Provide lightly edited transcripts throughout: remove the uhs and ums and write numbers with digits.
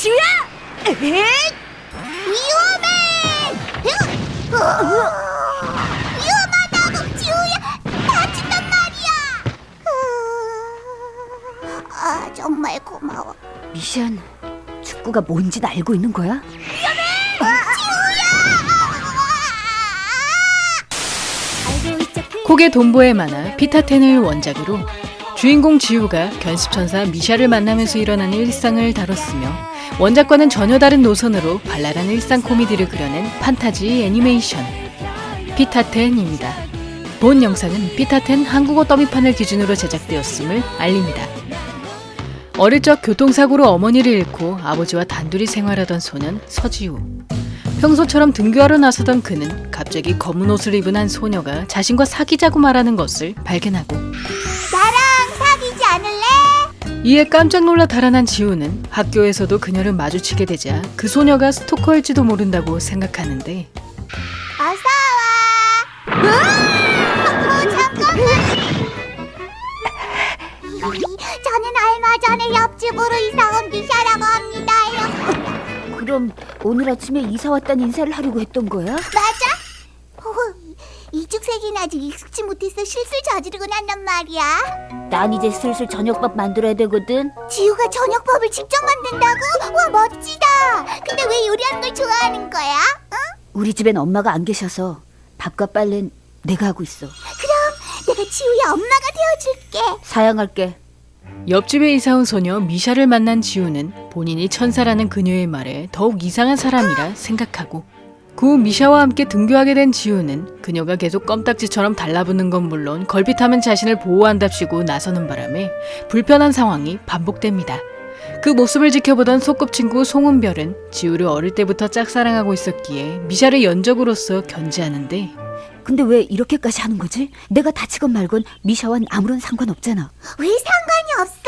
지우야! 에헤이! 위험해! 위험하다고 지우야! 다친단 말이야! 정말 고마워. 미션, 축구가 뭔지 알고 있는 거야? 콕의 돈보에 만화 피타텐을 원작으로 주인공 지우가 견습천사 미샤를 만나면서 일어나는 일상을 다뤘으며 원작과는 전혀 다른 노선으로 발랄한 일상 코미디를 그려낸 판타지 애니메이션 피타텐입니다. 본 영상은 피타텐 한국어 더빙판을 기준으로 제작되었음을 알립니다. 어릴 적 교통사고로 어머니를 잃고 아버지와 단둘이 생활하던 소년 서지우. 평소처럼 등교하러 나서던 그는 갑자기 검은 옷을 입은 한 소녀가 자신과 사귀자고 말하는 것을 발견하고 나랑 사귀지 않을래? 이에 깜짝 놀라 달아난 지우는 학교에서도 그녀를 마주치게 되자 그 소녀가 스토커일지도 모른다고 생각하는데 어서 와. 잠깐만. 저는 얼마 전에 옆집으로 이사 온 미샤라고 합니다요. 그럼 오늘 아침에 이사 왔다는 인사를 하려고 했던 거야? 맞아? 이죽색이는 아직 익숙지 못해서 실수를 저지르고 난단 말이야. 난 이제 슬슬 저녁밥 만들어야 되거든. 지우가 저녁밥을 직접 만든다고? 와, 멋지다. 근데 왜 요리하는 걸 좋아하는 거야? 응? 우리 집엔 엄마가 안 계셔서 밥과 빨래는 내가 하고 있어. 그럼 내가 지우의 엄마가 되어줄게. 사양할게. 옆집에 이사온 소녀 미샤를 만난 지우는 본인이 천사라는 그녀의 말에 더욱 이상한 사람이라 생각하고 그 후 미샤와 함께 등교하게 된 지우는 그녀가 계속 껌딱지처럼 달라붙는 건 물론 걸핏하면 자신을 보호한답시고 나서는 바람에 불편한 상황이 반복됩니다. 그 모습을 지켜보던 소꿉친구 송은별은 지우를 어릴 때부터 짝사랑하고 있었기에 미샤를 연적으로서 견제하는데 근데 왜 이렇게까지 하는 거지? 내가 다치건 말건 미샤와는 아무런 상관없잖아. 왜 상관이 없어?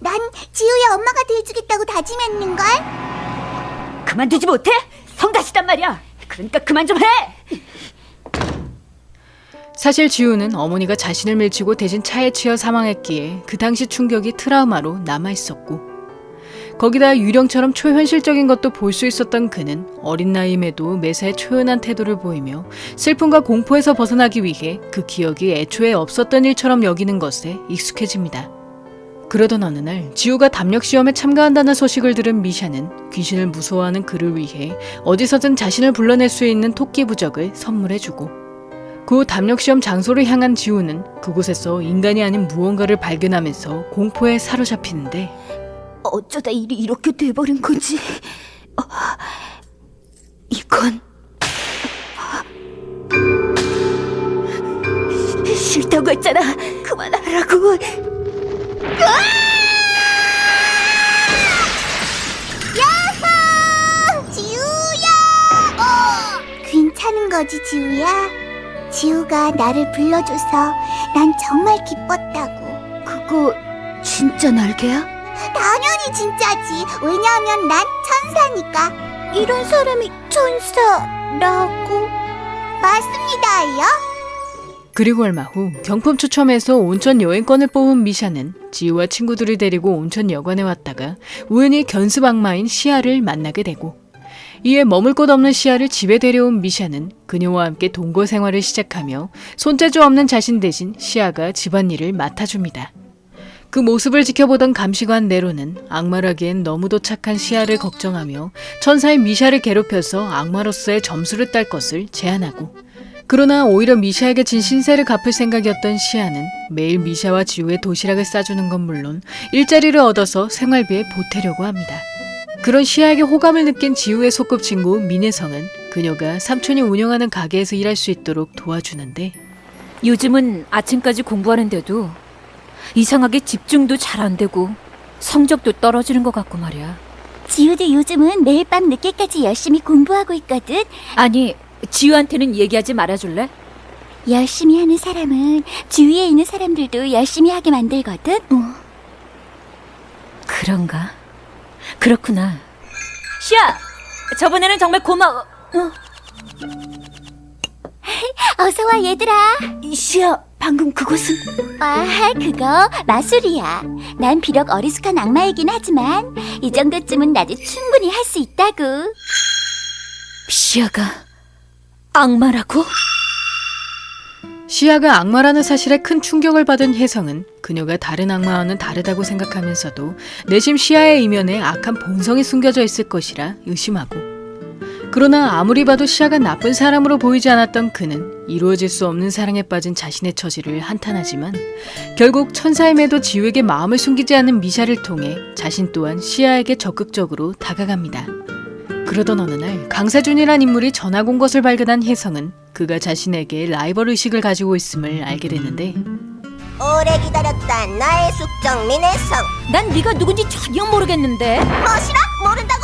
난 지우의 엄마가 돼주겠다고 다짐했는걸? 그만두지 못해? 성가시단 말이야. 그러니까 그만 좀 해! 사실 지우는 어머니가 자신을 밀치고 대신 차에 치여 사망했기에 그 당시 충격이 트라우마로 남아있었고 거기다 유령처럼 초현실적인 것도 볼 수 있었던 그는 어린 나이임에도 매사에 초연한 태도를 보이며 슬픔과 공포에서 벗어나기 위해 그 기억이 애초에 없었던 일처럼 여기는 것에 익숙해집니다. 그러던 어느 날 지우가 담력시험에 참가한다는 소식을 들은 미샤는 귀신을 무서워하는 그를 위해 어디서든 자신을 불러낼 수 있는 토끼 부적을 선물해주고 그 후 담력시험 장소를 향한 지우는 그곳에서 인간이 아닌 무언가를 발견하면서 공포에 사로잡히는데 어쩌다 일이 이렇게 돼버린 거지? 이건 싫다고 했잖아. 그만하라고. 야호! 지우야! 괜찮은 거지, 지우야? 지우가 나를 불러줘서 난 정말 기뻤다고. 그거 진짜 날개야? 당연히 진짜지. 왜냐하면 난 천사니까. 이런 사람이 천사라고? 맞습니다요. 그리고 얼마 후 경품 추첨에서 온천 여행권을 뽑은 미샤는 지우와 친구들을 데리고 온천 여관에 왔다가 우연히 견습 악마인 시아를 만나게 되고 이에 머물 곳 없는 시아를 집에 데려온 미샤는 그녀와 함께 동거 생활을 시작하며 손재주 없는 자신 대신 시아가 집안일을 맡아줍니다. 그 모습을 지켜보던 감시관 네로는 악마라기엔 너무도 착한 시아를 걱정하며 천사인 미샤를 괴롭혀서 악마로서의 점수를 딸 것을 제안하고 그러나 오히려 미샤에게 진 신세를 갚을 생각이었던 시아는 매일 미샤와 지우의 도시락을 싸주는 건 물론 일자리를 얻어서 생활비에 보태려고 합니다. 그런 시아에게 호감을 느낀 지우의 소꿉친구 민혜성은 그녀가 삼촌이 운영하는 가게에서 일할 수 있도록 도와주는데 요즘은 아침까지 공부하는데도 이상하게 집중도 잘 안 되고 성적도 떨어지는 것 같고 말이야. 지우도 요즘은 매일 밤 늦게까지 열심히 공부하고 있거든. 아니, 지우한테는 얘기하지 말아줄래? 열심히 하는 사람은 주위에 있는 사람들도 열심히 하게 만들거든. 그런가? 그렇구나. 시아! 저번에는 정말 고마워. 어서 와, 얘들아. 시아, 방금 그것은? 그거 마술이야. 난 비록 어리숙한 악마이긴 하지만 이 정도쯤은 나도 충분히 할 수 있다고. 시아가 악마라고? 시아가 악마라는 사실에 큰 충격을 받은 혜성은 그녀가 다른 악마와는 다르다고 생각하면서도 내심 시아의 이면에 악한 본성이 숨겨져 있을 것이라 의심하고, 그러나 아무리 봐도 시아가 나쁜 사람으로 보이지 않았던 그는 이루어질 수 없는 사랑에 빠진 자신의 처지를 한탄하지만 결국 천사임에도 지우에게 마음을 숨기지 않는 미샤를 통해 자신 또한 시아에게 적극적으로 다가갑니다. 그러던 어느 날 강세준이란 인물이 전학 온 것을 발견한 혜성은 그가 자신에게 라이벌 의식을 가지고 있음을 알게 되는데, 오래 기다렸다 나의 숙적 민혜성. 난 네가 누군지 전혀 모르겠는데. 뭐시라? 모른다고?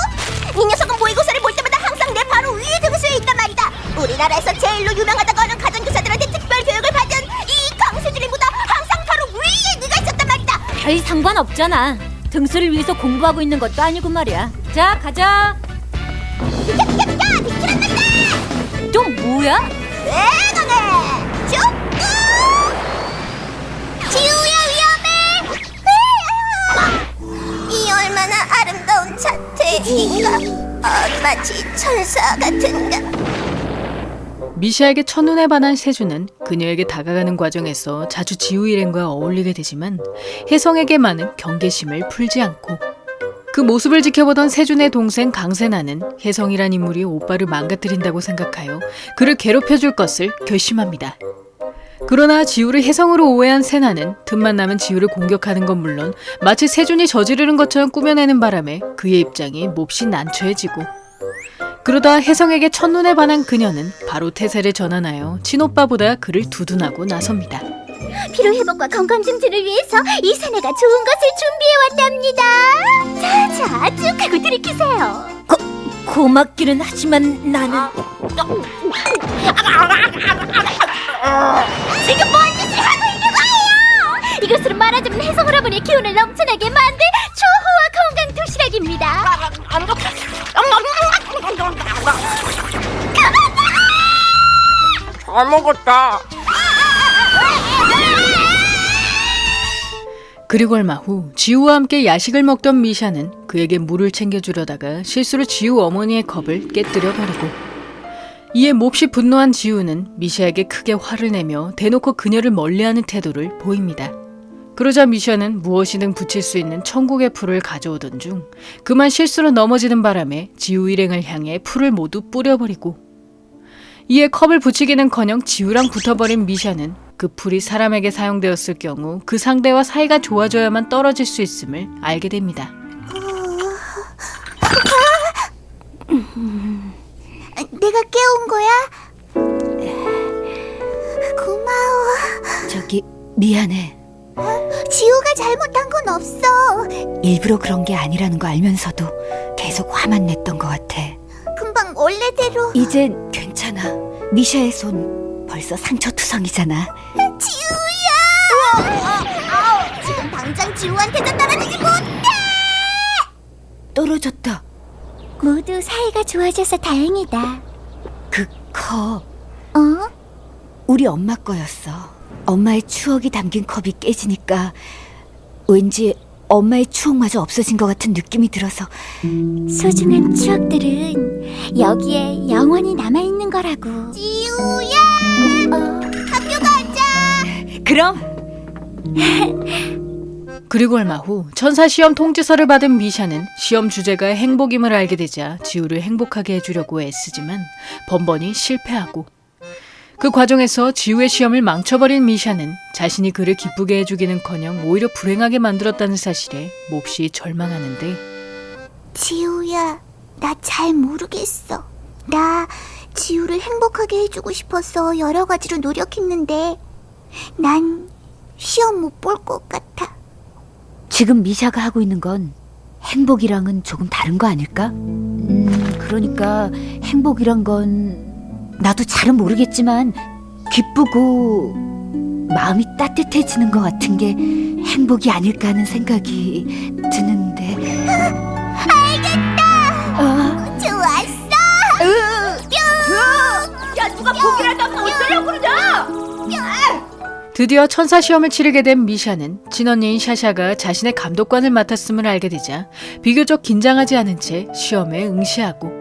이 녀석은 모의고사를 볼 때마다 항상 내 바로 위에 등수에 있단 말이다. 우리나라에서 제일로 유명하다고 하는 가정교사들한테 특별 교육을 받은 이 강세준이보다 항상 바로 위에 네가 있었단 말이다. 별 상관없잖아. 등수를 위해서 공부하고 있는 것도 아니고 말이야. 자, 가자. 비키란 말이다. 또 뭐야? 대강해. 쭉. 지우야 위험해. 이 얼마나 아름다운 자태인가. 마치 천사 같은가. 미샤에게 첫눈에 반한 세준은 그녀에게 다가가는 과정에서 자주 지우 일행과 어울리게 되지만 혜성에게만은 경계심을 풀지 않고, 그 모습을 지켜보던 세준의 동생 강세나는 혜성이란 인물이 오빠를 망가뜨린다고 생각하여 그를 괴롭혀줄 것을 결심합니다. 그러나 지우를 혜성으로 오해한 세나는 틈만 나면 지우를 공격하는 건 물론 마치 세준이 저지르는 것처럼 꾸며내는 바람에 그의 입장이 몹시 난처해지고, 그러다 혜성에게 첫눈에 반한 그녀는 바로 태세를 전환하여 친오빠보다 그를 두둔하고 나섭니다. 피로회복과 건강증진을 위해서 이 사내가 좋은 것을 준비해왔답니다. 자자, 쭉 하고 들이키세요. 고맙기는 하지만 나는 지금 뭔 짓을 하고 있는 거예요? 이것으로 말하자면 혜성 할아버니의 기운을 넘쳐나게 만들 초호화 건강 도시락입니다. 잘 먹었다. 그리고 얼마 후 지우와 함께 야식을 먹던 미샤는 그에게 물을 챙겨주려다가 실수로 지우 어머니의 컵을 깨뜨려 버리고, 이에 몹시 분노한 지우는 미샤에게 크게 화를 내며 대놓고 그녀를 멀리하는 태도를 보입니다. 그러자 미샤는 무엇이든 붙일 수 있는 천국의 풀을 가져오던 중 그만 실수로 넘어지는 바람에 지우 일행을 향해 풀을 모두 뿌려버리고, 이에 컵을 붙이기는커녕 지우랑 붙어버린 미샤는 그 풀이 사람에게 사용되었을 경우 그 상대와 사이가 좋아져야만 떨어질 수 있음을 알게 됩니다. 내가 깨운 거야? 고마워. 저기 미안해. 지우가 잘못한 건 없어. 일부러 그런 게 아니라는 거 알면서도 계속 화만 냈던 것 같아. 금방 원래대로. 이젠 괜찮아. 미샤의 손 벌써 상처투성이잖아. 지우야! 지금 당장 지우한테도 떨어지지 못해! 떨어졌다. 모두 사이가 좋아져서 다행이다. 그 컵 어? 우리 엄마 거였어. 엄마의 추억이 담긴 컵이 깨지니까 왠지 엄마의 추억마저 없어진 것 같은 느낌이 들어서. 소중한 추억들은 여기에 영원히 남아있는 거라고. 지우야! 학교 가자! 그럼 그리고 얼마 후 천사 시험 통지서를 받은 미샤는 시험 주제가 행복임을 알게 되자 지우를 행복하게 해주려고 애쓰지만 번번이 실패하고, 그 과정에서 지우의 시험을 망쳐버린 미샤는 자신이 그를 기쁘게 해주기는커녕 오히려 불행하게 만들었다는 사실에 몹시 절망하는데, 지우야, 나 잘 모르겠어. 나 지우를 행복하게 해주고 싶어서 여러 가지로 노력했는데 난 시험 못 볼 것 같아. 지금 미샤가 하고 있는 건 행복이랑은 조금 다른 거 아닐까? 그러니까 행복이란 건 나도 잘은 모르겠지만 기쁘고 마음이 따뜻해지는 것 같은 게 행복이 아닐까 하는 생각이 드는데. 알겠다. 좋았어. 야, 누가 포기를 하다 어쩌려고 그러냐? 드디어 천사 시험을 치르게 된 미샤는 친언니인 샤샤가 자신의 감독관을 맡았음을 알게 되자 비교적 긴장하지 않은 채 시험에 응시하고,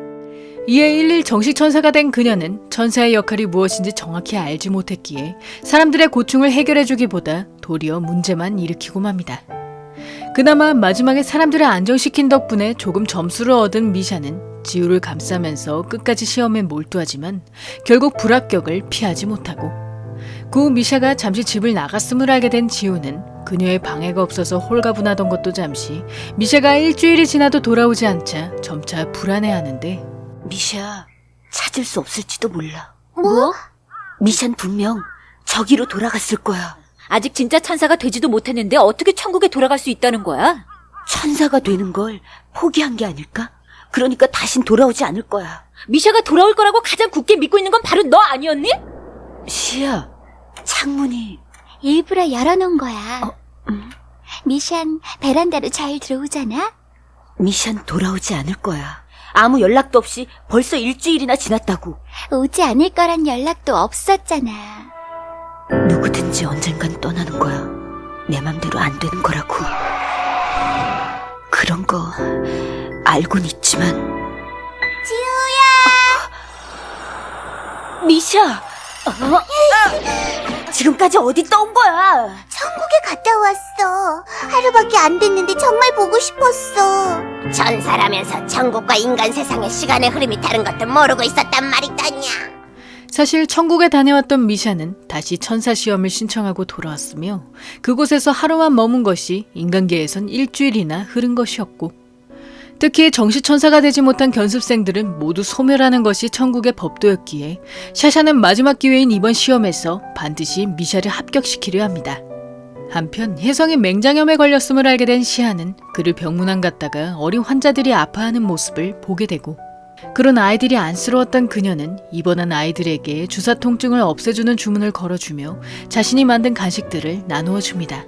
이에 일일 정식 천사가 된 그녀는 천사의 역할이 무엇인지 정확히 알지 못했기에 사람들의 고충을 해결해주기보다 도리어 문제만 일으키고 맙니다. 그나마 마지막에 사람들을 안정시킨 덕분에 조금 점수를 얻은 미샤는 지우를 감싸면서 끝까지 시험에 몰두하지만 결국 불합격을 피하지 못하고, 그 후 미샤가 잠시 집을 나갔음을 알게 된 지우는 그녀의 방해가 없어서 홀가분하던 것도 잠시, 미샤가 일주일이 지나도 돌아오지 않자 점차 불안해하는데, 미샤, 찾을 수 없을지도 몰라. 뭐? 미샤는 분명 저기로 돌아갔을 거야. 아직 진짜 천사가 되지도 못했는데 어떻게 천국에 돌아갈 수 있다는 거야? 천사가 되는 걸 포기한 게 아닐까? 그러니까 다신 돌아오지 않을 거야. 미샤가 돌아올 거라고 가장 굳게 믿고 있는 건 바로 너 아니었니? 시야, 창문이... 일부러 열어놓은 거야. 미샨 베란다로 잘 들어오잖아? 미샤는 돌아오지 않을 거야. 아무 연락도 없이 벌써 일주일이나 지났다고. 오지 않을 거란 연락도 없었잖아. 누구든지 언젠간 떠나는 거야. 내 맘대로 안 되는 거라고. 그런 거 알고는 있지만. 지우야! 미샤! 지금까지 어디 떠온 거야? 천국에 갔다 왔어. 하루밖에 안 됐는데 정말 보고 싶었어. 천사라면서 천국과 인간 세상의 시간의 흐름이 다른 것도 모르고 있었단 말이더냐. 사실 천국에 다녀왔던 미샤는 다시 천사 시험을 신청하고 돌아왔으며, 그곳에서 하루만 머문 것이 인간계에선 일주일이나 흐른 것이었고, 특히 정식 천사가 되지 못한 견습생들은 모두 소멸하는 것이 천국의 법도였기에 샤샤는 마지막 기회인 이번 시험에서 반드시 미샤를 합격시키려 합니다. 한편 혜성이 맹장염에 걸렸음을 알게 된 시아는 그를 병문안 갔다가 어린 환자들이 아파하는 모습을 보게 되고, 그런 아이들이 안쓰러웠던 그녀는 입원한 아이들에게 주사 통증을 없애주는 주문을 걸어주며 자신이 만든 간식들을 나누어 줍니다.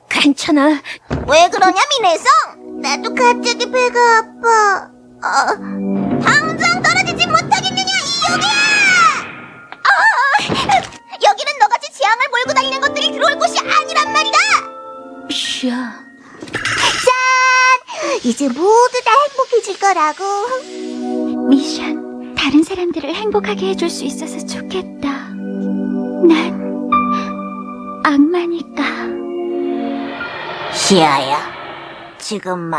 괜찮아. 왜 그러냐, 민혜성? 나도 갑자기 배가 아파. 당장 떨어지지 못하겠느냐, 이유기야! 여기는 너같이 재앙을 몰고 다니는 것들이 들어올 곳이 아니란 말이다! 시야. 이제 모두 다 행복해질 거라고. 미션, 다른 사람들을 행복하게 해줄 수 있어서 좋겠다. 난 악마니까. 시아야, 지금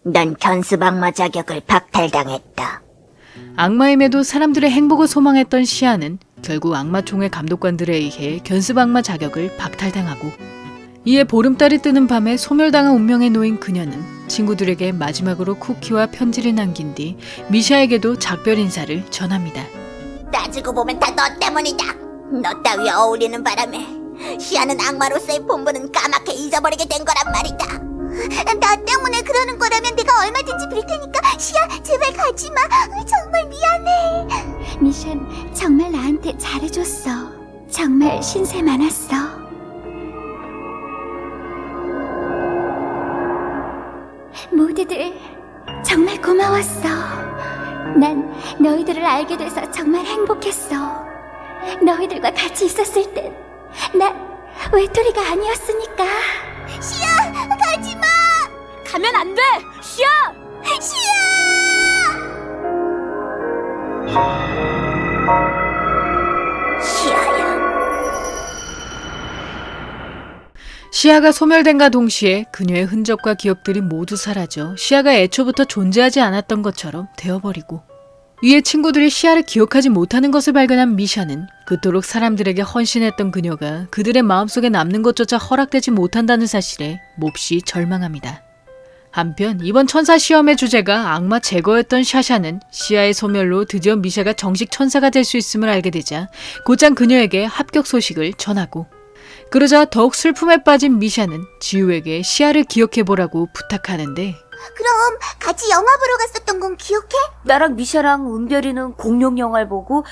넌 견습 악마 자격을 박탈당했다. 악마임에도 사람들의 행복을 소망했던 시아는 결국 악마총회 감독관들에 의해 견습 악마 자격을 박탈당하고, 이에 보름달이 뜨는 밤에 소멸당한 운명에 놓인 그녀는 친구들에게 마지막으로 쿠키와 편지를 남긴 뒤 미샤에게도 작별 인사를 전합니다. 따지고 보면 다 너 때문이다. 너 따위 어울리는 바람에 시아는 악마로서의 본분은 까맣게 잊어버리게 된 거란 말이다. 나 때문에 그러는 거라면 내가 얼마든지 빌 테니까 시아, 제발 가지마. 정말 미안해. 미션, 정말 나한테 잘해줬어. 정말 신세 많았어. 모두들 정말 고마웠어. 난 너희들을 알게 돼서 정말 행복했어. 너희들과 같이 있었을 땐 난 외톨이가 아니었으니까. 시아, 가지마! 가면 안 돼! 시야! 시아야. 시아가 소멸된과 동시에 그녀의 흔적과 기억들이 모두 사라져 시아가 애초부터 존재하지 않았던 것처럼 되어버리고, 이에 친구들이 시아를 기억하지 못하는 것을 발견한 미샤는 그토록 사람들에게 헌신했던 그녀가 그들의 마음속에 남는 것조차 허락되지 못한다는 사실에 몹시 절망합니다. 한편 이번 천사 시험의 주제가 악마 제거였던 샤샤는 시아의 소멸로 드디어 미샤가 정식 천사가 될 수 있음을 알게 되자 곧장 그녀에게 합격 소식을 전하고, 그러자 더욱 슬픔에 빠진 미샤는 지우에게 시아를 기억해보라고 부탁하는데, 그럼 같이 영화 보러 갔었던 건 기억해? 나랑 미샤랑 은별이는 공룡 영화를 보고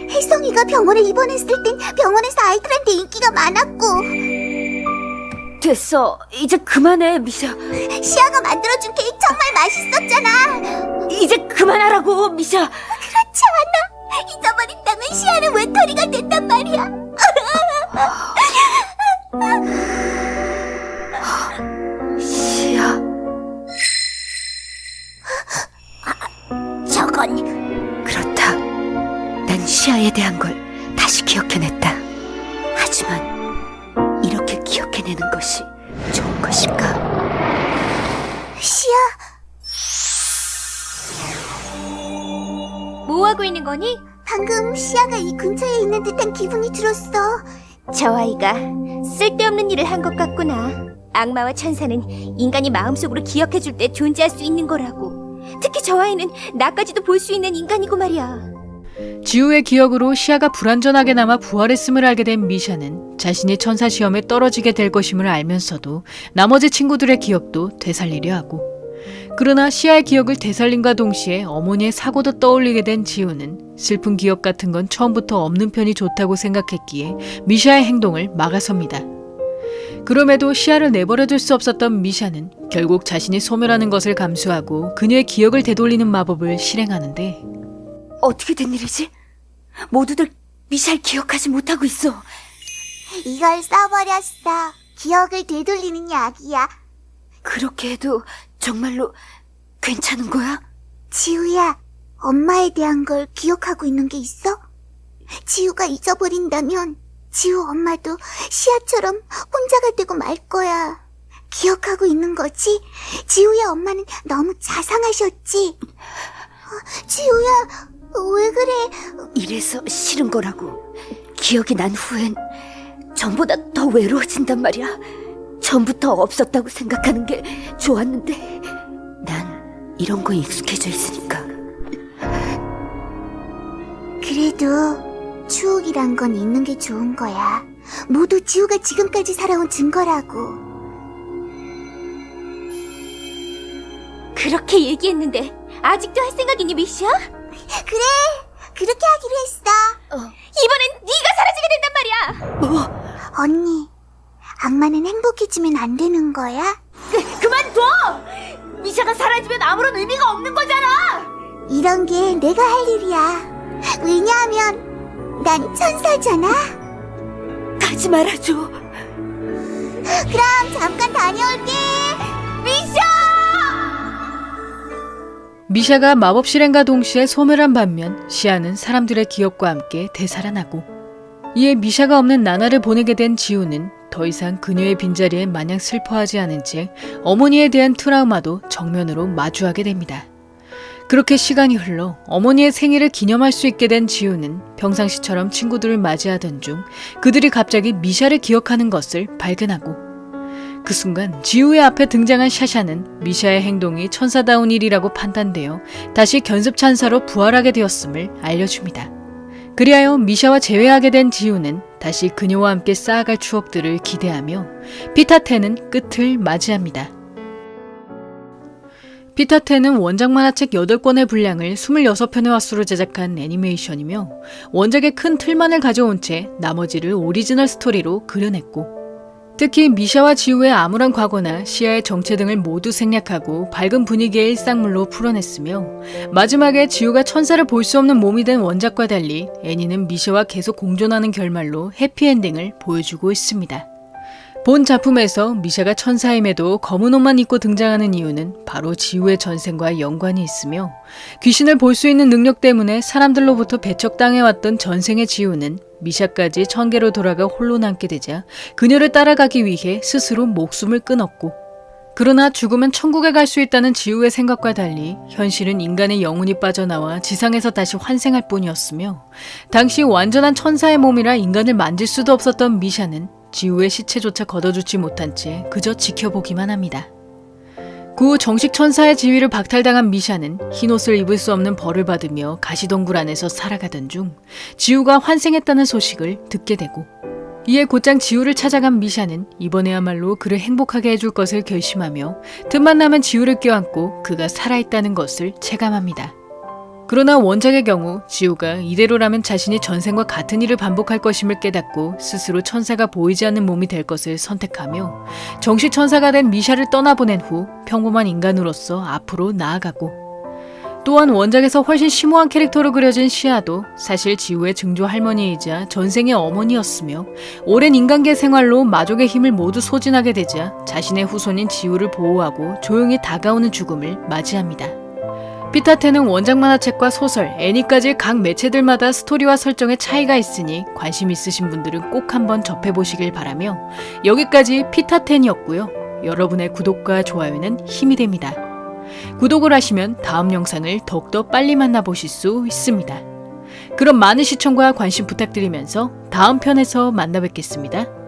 혜성이가 병원에 입원했을 땐 병원에서 아이들한테 인기가 많았고, 됐어. 이제 그만해, 미샤. 시아가 만들어준 케이크 정말 맛있었잖아. 이제 그만하라고, 미샤. 않아. 잊어버린다면 시아는 외톨이가 된단 말이야. 시야, 저건 그렇다. 난 시야에 대한 걸 다시 기억해냈다. 하지만 이렇게 기억해내는 것이 좋은 것일까? 시아. 뭐 하고 있는 거니? 방금 시아가 이 근처에 있는 듯한 기분이 들었어. 저 아이가 쓸데없는 일을 한 것 같구나. 악마와 천사는 인간이 마음속으로 기억해줄 때 존재할 수 있는 거라고. 특히 저 아이는 나까지도 볼 수 있는 인간이고 말이야. 지우의 기억으로 시아가 불완전하게 남아 부활했음을 알게 된 미샤는 자신이 천사 시험에 떨어지게 될 것임을 알면서도 나머지 친구들의 기억도 되살리려 하고, 그러나 시아의 기억을 되살림과 동시에 어머니의 사고도 떠올리게 된 지우는 슬픈 기억 같은 건 처음부터 없는 편이 좋다고 생각했기에 미샤의 행동을 막아섭니다. 그럼에도 시아를 내버려둘 수 없었던 미샤는 결국 자신이 소멸하는 것을 감수하고 그녀의 기억을 되돌리는 마법을 실행하는데, 어떻게 된 일이지? 모두들 미샤를 기억하지 못하고 있어. 이걸 써버렸어. 기억을 되돌리는 약이야. 그렇게 해도 정말로 괜찮은 거야? 지우야, 엄마에 대한 걸 기억하고 있는 게 있어? 지우가 잊어버린다면 지우 엄마도 시아처럼 혼자가 되고 말 거야. 기억하고 있는 거지? 지우야 엄마는 너무 자상하셨지? 지우야, 왜 그래? 이래서 싫은 거라고. 기억이 난 후엔 전보다 더 외로워진단 말이야. 전부터 없었다고 생각하는 게 좋았는데 난 이런 거에 익숙해져 있으니까. 그래도 추억이란 건 있는 게 좋은 거야. 모두 지우가 지금까지 살아온 증거라고. 그렇게 얘기했는데 아직도 할 생각이니, 미샤? 그래, 그렇게 하기로 했어. 이번엔 네가 사라지게 된단 말이야. 언니, 악마는 행복해지면 안 되는 거야? 그만둬! 미샤가 사라지면 아무런 의미가 없는 거잖아. 이런 게 내가 할 일이야. 왜냐하면 난 천사잖아. 가지 말아줘. 그럼 잠깐 다녀올게. 미샤가 마법 실행과 동시에 소멸한 반면 시아는 사람들의 기억과 함께 되살아나고, 이에 미샤가 없는 나나를 보내게 된 지우는 더 이상 그녀의 빈자리에 마냥 슬퍼하지 않은 채 어머니에 대한 트라우마도 정면으로 마주하게 됩니다. 그렇게 시간이 흘러 어머니의 생일을 기념할 수 있게 된 지우는 평상시처럼 친구들을 맞이하던 중 그들이 갑자기 미샤를 기억하는 것을 발견하고, 그 순간 지우의 앞에 등장한 샤샤는 미샤의 행동이 천사다운 일이라고 판단되어 다시 견습찬사로 부활하게 되었음을 알려줍니다. 그리하여 미샤와 재회하게 된 지우는 다시 그녀와 함께 쌓아갈 추억들을 기대하며 피타텐은 끝을 맞이합니다. 피타텐은 원작 만화책 8권의 분량을 26편의 화수로 제작한 애니메이션이며, 원작의 큰 틀만을 가져온 채 나머지를 오리지널 스토리로 그려냈고, 특히 미샤와 지우의 암울한 과거나 시아의 정체 등을 모두 생략하고 밝은 분위기의 일상물로 풀어냈으며, 마지막에 지우가 천사를 볼 수 없는 몸이 된 원작과 달리 애니는 미샤와 계속 공존하는 결말로 해피엔딩을 보여주고 있습니다. 본 작품에서 미샤가 천사임에도 검은 옷만 입고 등장하는 이유는 바로 지우의 전생과 연관이 있으며, 귀신을 볼 수 있는 능력 때문에 사람들로부터 배척당해왔던 전생의 지우는 미샤까지 천계로 돌아가 홀로 남게 되자 그녀를 따라가기 위해 스스로 목숨을 끊었고, 그러나 죽으면 천국에 갈 수 있다는 지우의 생각과 달리 현실은 인간의 영혼이 빠져나와 지상에서 다시 환생할 뿐이었으며, 당시 완전한 천사의 몸이라 인간을 만질 수도 없었던 미샤는 지우의 시체조차 걷어주지 못한 채 그저 지켜보기만 합니다. 그 후 정식 천사의 지위를 박탈당한 미샤는 흰옷을 입을 수 없는 벌을 받으며 가시동굴 안에서 살아가던 중 지우가 환생했다는 소식을 듣게 되고, 이에 곧장 지우를 찾아간 미샤는 이번에야말로 그를 행복하게 해줄 것을 결심하며 틈만 나면 지우를 껴안고 그가 살아있다는 것을 체감합니다. 그러나 원작의 경우 지우가 이대로라면 자신이 전생과 같은 일을 반복할 것임을 깨닫고 스스로 천사가 보이지 않는 몸이 될 것을 선택하며 정식 천사가 된 미샤를 떠나보낸 후 평범한 인간으로서 앞으로 나아가고, 또한 원작에서 훨씬 심오한 캐릭터로 그려진 시아도 사실 지우의 증조 할머니이자 전생의 어머니였으며 오랜 인간계 생활로 마족의 힘을 모두 소진하게 되자 자신의 후손인 지우를 보호하고 조용히 다가오는 죽음을 맞이합니다. 피타테는 원작 만화책과 소설, 애니까지 각 매체들마다 스토리와 설정에 차이가 있으니 관심 있으신 분들은 꼭 한번 접해보시길 바라며 여기까지 피타텐이었고요. 여러분의 구독과 좋아요는 힘이 됩니다. 구독을 하시면 다음 영상을 더욱더 빨리 만나보실 수 있습니다. 그럼 많은 시청과 관심 부탁드리면서 다음 편에서 만나 뵙겠습니다.